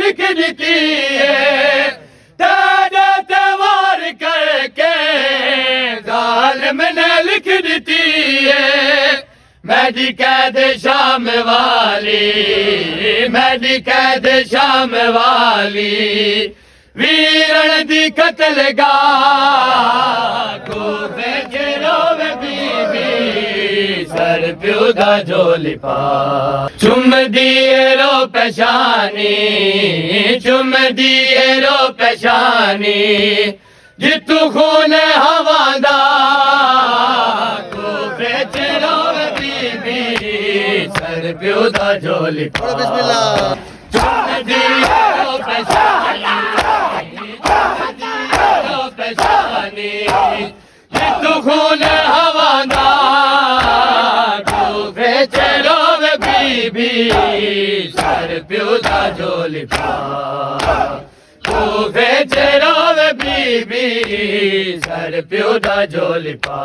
लिख दी है तेरे त्योहार करके जालिम ने लिख दी है मेरी कैद शाम वाली मेरी कैद शाम वाली वीरण दी कतल को रोवे बीबी सर प्यो दा झोली पा चुम दिए रो पेशानी चुम दिए रो पेशानी जितू खून हवादा को बेच रोवे बीबी सर प्यो दा झोली पा बिस्मिल्लाह चुम दिए रो पेशानी जितू खून हवादा तू बेचे रोवे बीबी सर प्यो दा झोली पा तू बेचे रोवे बीबी सर प्यो दा झोली पा